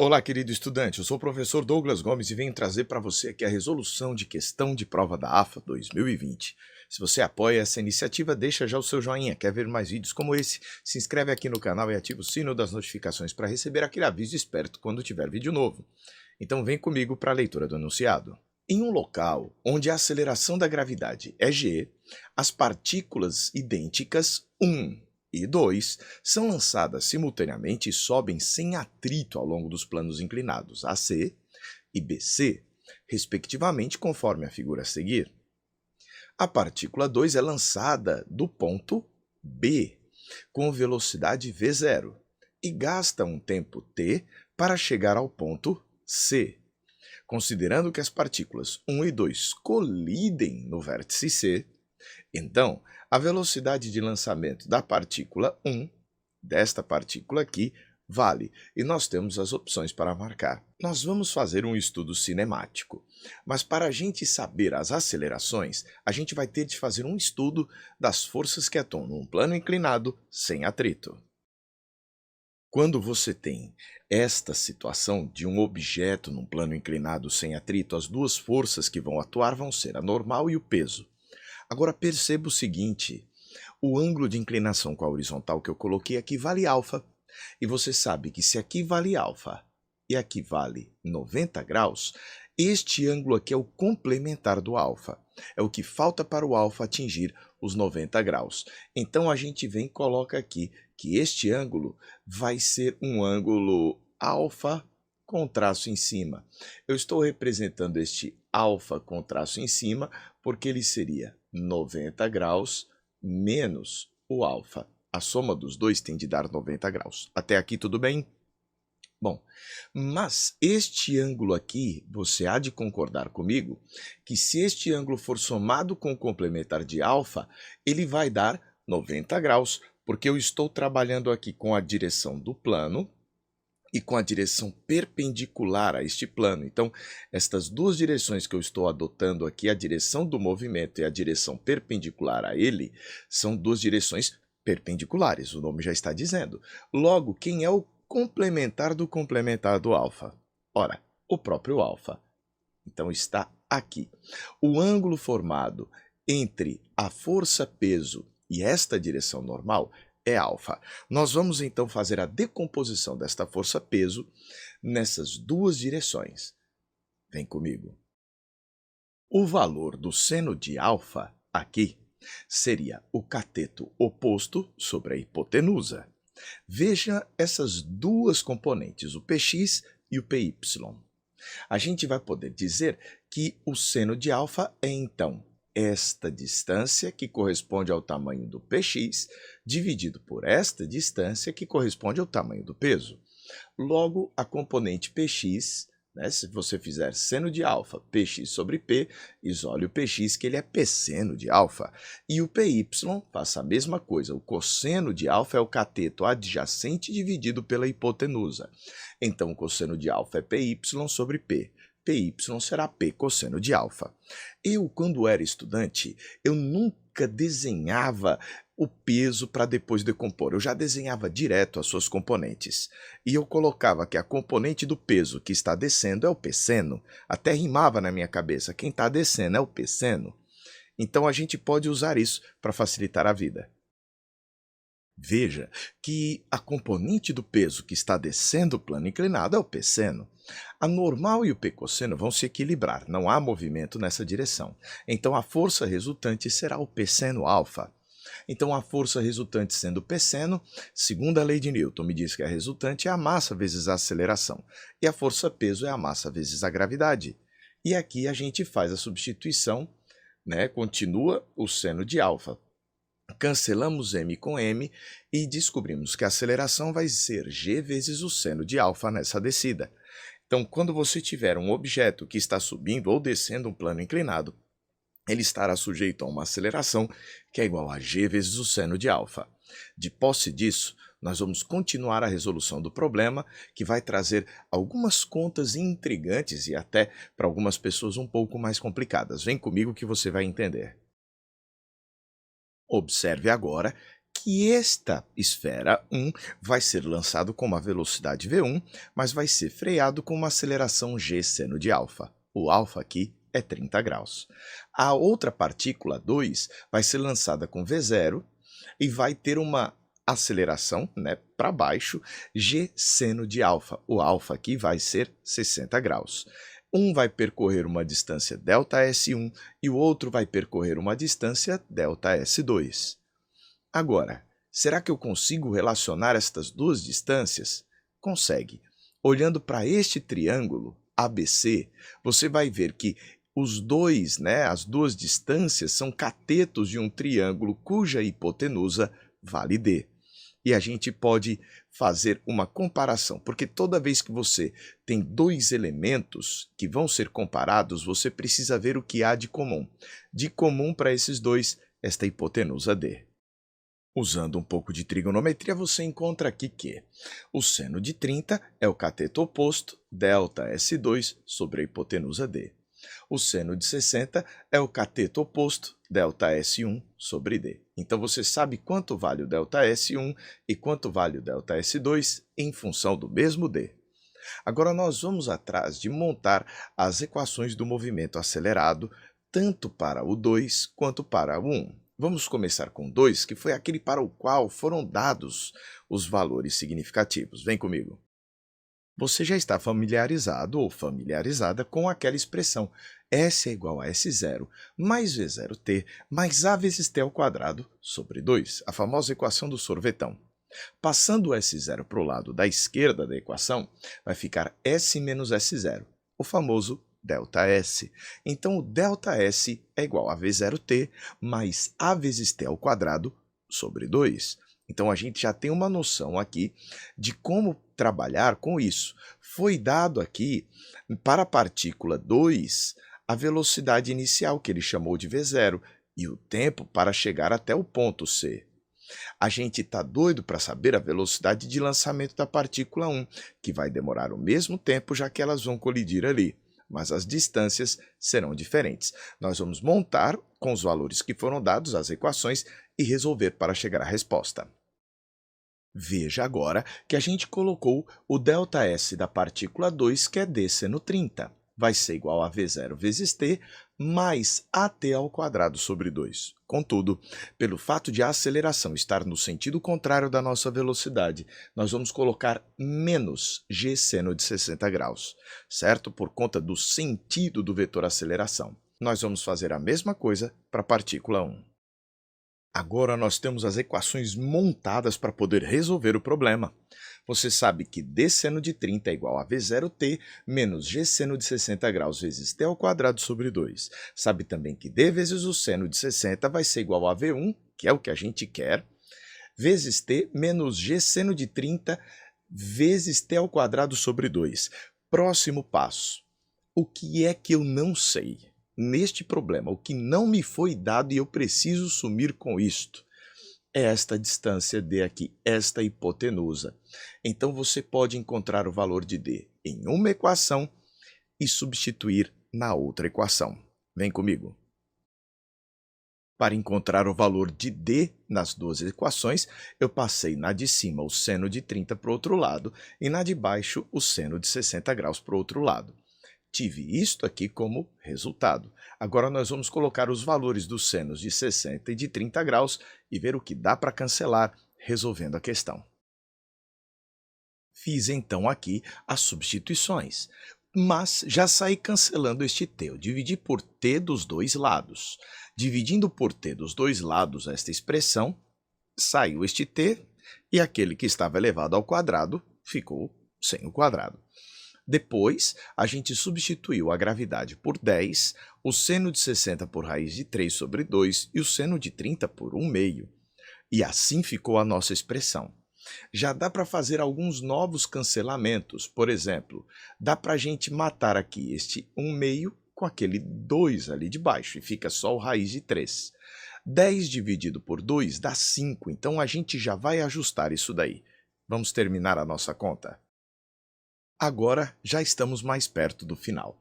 Olá, querido estudante. Eu sou o professor Douglas Gomes e venho trazer para você aqui a resolução de questão de prova da AFA 2020. Se você apoia essa iniciativa, deixa já o seu joinha. Quer ver mais vídeos como esse? Se inscreve aqui no canal e ativa o sino das notificações para receber aquele aviso esperto quando tiver vídeo novo. Então vem comigo para a leitura do enunciado. Em um local onde a aceleração da gravidade é g, as partículas idênticas 1 e 2 são lançadas simultaneamente e sobem sem atrito ao longo dos planos inclinados AC e BC, respectivamente, conforme a figura a seguir. A partícula 2 é lançada do ponto B, com velocidade v0, e gasta um tempo t para chegar ao ponto C. Considerando que as partículas 1 e 2 colidem no vértice C, então a velocidade de lançamento da partícula 1, desta partícula aqui, vale, e nós temos as opções para marcar. Nós vamos fazer um estudo cinemático, mas para a gente saber as acelerações, a gente vai ter de fazer um estudo das forças que atuam num plano inclinado sem atrito. Quando você tem esta situação de um objeto num plano inclinado sem atrito, as duas forças que vão atuar vão ser a normal e o peso. Agora perceba o seguinte, o ângulo de inclinação com a horizontal que eu coloquei aqui vale alfa, e você sabe que se aqui vale alfa e aqui vale 90 graus, este ângulo aqui é o complementar do alfa, é o que falta para o alfa atingir os 90 graus. Então a gente vem e coloca aqui que este ângulo vai ser um ângulo alfa com traço em cima. Eu estou representando este alfa com traço em cima porque ele seria 90 graus menos o alfa. A soma dos dois tem de dar 90 graus. Até aqui tudo bem? Bom, mas este ângulo aqui, você há de concordar comigo, que se este ângulo for somado com o complementar de alfa, ele vai dar 90 graus, porque eu estou trabalhando aqui com a direção do plano e com a direção perpendicular a este plano. Então, estas duas direções que eu estou adotando aqui, a direção do movimento e a direção perpendicular a ele, são duas direções perpendiculares, o nome já está dizendo. Logo, quem é o complementar do alfa? Ora, o próprio alfa. Então, está aqui. O ângulo formado entre a força-peso e esta direção normal é alfa. Nós vamos então fazer a decomposição desta força-peso nessas duas direções. Vem comigo. O valor do seno de alfa aqui seria o cateto oposto sobre a hipotenusa. Veja essas duas componentes, o px e o py. A gente vai poder dizer que o seno de alfa é então esta distância, que corresponde ao tamanho do px, dividido por esta distância, que corresponde ao tamanho do peso. Logo, a componente px, se você fizer seno de alfa, px sobre p, isole o px, que ele é pseno de alfa. E o py, faça a mesma coisa, o cosseno de alfa é o cateto adjacente dividido pela hipotenusa. Então, o cosseno de alfa é py sobre p. Py será p cosseno de alfa. Eu, quando era estudante, eu nunca desenhava o peso para depois decompor. Eu já desenhava direto as suas componentes. E eu colocava que a componente do peso que está descendo é o pseno. Até rimava na minha cabeça, quem está descendo é o pseno. Então a gente pode usar isso para facilitar a vida. Veja que a componente do peso que está descendo o plano inclinado é o pseno. A normal e o p-cosseno vão se equilibrar, não há movimento nessa direção. Então a força resultante será o pseno alfa. Então a força resultante sendo pseno, segundo a lei de Newton, me diz que a resultante é a massa vezes a aceleração. E a força-peso é a massa vezes a gravidade. E aqui a gente faz a substituição, continua o seno de alfa. Cancelamos m com m e descobrimos que a aceleração vai ser g vezes o seno de alfa nessa descida. Então, quando você tiver um objeto que está subindo ou descendo um plano inclinado, ele estará sujeito a uma aceleração que é igual a g vezes o seno de alfa. De posse disso, nós vamos continuar a resolução do problema, que vai trazer algumas contas intrigantes e até para algumas pessoas um pouco mais complicadas. Vem comigo que você vai entender. Observe agora que esta esfera 1 vai ser lançado com uma velocidade v1, mas vai ser freado com uma aceleração g seno de alfa. O alfa aqui é 30 graus. A outra partícula 2 vai ser lançada com v0 e vai ter uma aceleração, né, para baixo, g seno de alfa. O alfa aqui vai ser 60 graus. Um vai percorrer uma distância ΔS1 e o outro vai percorrer uma distância ΔS2. Agora, será que eu consigo relacionar estas duas distâncias? Consegue. Olhando para este triângulo ABC, você vai ver que os dois, as duas distâncias são catetos de um triângulo cuja hipotenusa vale D. E a gente pode fazer uma comparação, porque toda vez que você tem dois elementos que vão ser comparados, você precisa ver o que há de comum. De comum para esses dois, esta hipotenusa D. Usando um pouco de trigonometria, você encontra aqui que o seno de 30 é o cateto oposto, ΔS2, sobre a hipotenusa D. O seno de 60 é o cateto oposto, ΔS1, sobre D. Então, você sabe quanto vale o ΔS1 e quanto vale o ΔS2 em função do mesmo D. Agora, nós vamos atrás de montar as equações do movimento acelerado, tanto para o 2 quanto para o 1. Vamos começar com 2, que foi aquele para o qual foram dados os valores significativos. Vem comigo. Você já está familiarizado ou familiarizada com aquela expressão S é igual a S0 mais V0t mais A vezes t ao quadrado sobre 2, a famosa equação do sorvetão. Passando o S0 para o lado da esquerda da equação, vai ficar S menos S0, o famoso ΔS. Então, o ΔS é igual a V0t mais A vezes t ao quadrado sobre 2. Então, a gente já tem uma noção aqui de como trabalhar com isso. Foi dado aqui, para a partícula 2, a velocidade inicial, que ele chamou de V0, e o tempo para chegar até o ponto C. A gente está doido para saber a velocidade de lançamento da partícula 1, que vai demorar o mesmo tempo, já que elas vão colidir ali. Mas as distâncias serão diferentes. Nós vamos montar com os valores que foram dados as equações e resolver para chegar à resposta. Veja agora que a gente colocou o ΔS da partícula 2, que é d seno 30. Vai ser igual a V0 vezes t mais AT ao quadrado sobre 2. Contudo, pelo fato de a aceleração estar no sentido contrário da nossa velocidade, nós vamos colocar menos g seno de 60 graus, certo? Por conta do sentido do vetor aceleração. Nós vamos fazer a mesma coisa para a partícula 1. Agora nós temos as equações montadas para poder resolver o problema. Você sabe que d seno de 30 é igual a V0t menos g seno de 60 graus vezes t ao quadrado sobre 2. Sabe também que d vezes o seno de 60 vai ser igual a V1, que é o que a gente quer, vezes t menos g seno de 30 vezes t ao quadrado sobre 2. Próximo passo. O que é que eu não sei? Neste problema, o que não me foi dado e eu preciso sumir com isto é esta distância d aqui, esta hipotenusa. Então, você pode encontrar o valor de d em uma equação e substituir na outra equação. Vem comigo. Para encontrar o valor de d nas duas equações, eu passei na de cima o seno de 30 para o outro lado e na de baixo o seno de 60 graus para o outro lado. Tive isto aqui como resultado. Agora nós vamos colocar os valores dos senos de 60 e de 30 graus e ver o que dá para cancelar resolvendo a questão. Fiz então aqui as substituições, mas já saí cancelando este t. Eu dividi por t dos dois lados. Dividindo por t dos dois lados esta expressão, saiu este t e aquele que estava elevado ao quadrado ficou sem o quadrado. Depois, a gente substituiu a gravidade por 10, o seno de 60 por raiz de 3 sobre 2 e o seno de 30 por 1 meio. E assim ficou a nossa expressão. Já dá para fazer alguns novos cancelamentos. Por exemplo, dá para a gente matar aqui este 1 meio com aquele 2 ali de baixo e fica só o raiz de 3. 10 dividido por 2 dá 5, então a gente já vai ajustar isso daí. Vamos terminar a nossa conta? Agora já estamos mais perto do final.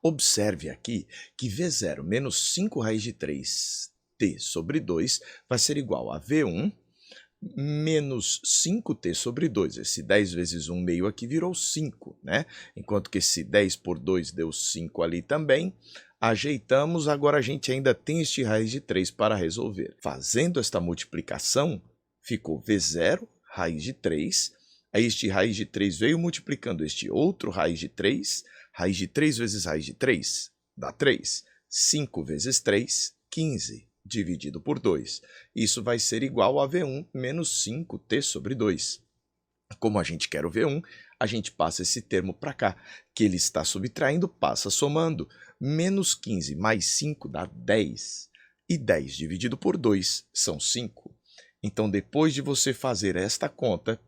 Observe aqui que V0 menos 5 raiz de 3t sobre 2 vai ser igual a V1 menos 5t sobre 2. Esse 10 vezes 1 meio aqui virou 5, né? Enquanto que esse 10 por 2 deu 5 ali também. Ajeitamos, agora a gente ainda tem este raiz de 3 para resolver. Fazendo esta multiplicação, ficou V0, raiz de 3. Aí este raiz de 3 veio multiplicando este outro raiz de 3 vezes raiz de 3 dá 3. 5 vezes 3, 15, dividido por 2. Isso vai ser igual a V1 menos 5t sobre 2. Como a gente quer o V1, a gente passa esse termo para cá, que ele está subtraindo, passa somando. Menos 15 mais 5 dá 10. E 10 dividido por 2 são 5. Então, depois de você fazer esta conta,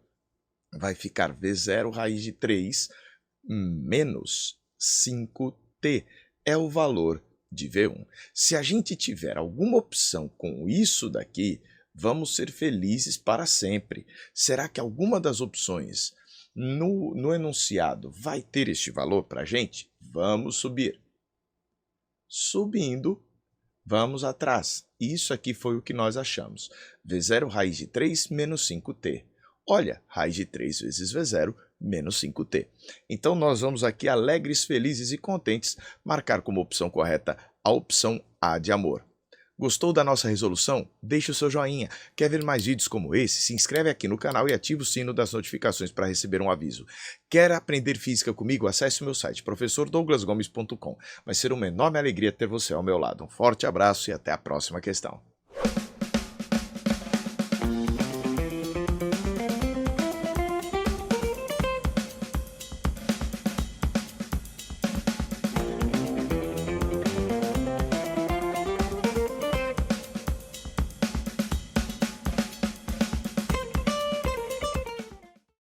vai ficar V0 raiz de 3 menos 5t. É o valor de V1. Se a gente tiver alguma opção com isso daqui, vamos ser felizes para sempre. Será que alguma das opções no enunciado vai ter este valor para a gente? Vamos subir. Subindo, vamos atrás. Isso aqui foi o que nós achamos. V0 raiz de 3 menos 5t. Olha, raiz de 3 vezes V0 menos 5t. Então, nós vamos aqui, alegres, felizes e contentes, marcar como opção correta a opção A de amor. Gostou da nossa resolução? Deixe o seu joinha. Quer ver mais vídeos como esse? Se inscreve aqui no canal e ativa o sino das notificações para receber um aviso. Quer aprender física comigo? Acesse o meu site, professordouglasgomes.com. Vai ser uma enorme alegria ter você ao meu lado. Um forte abraço e até a próxima questão.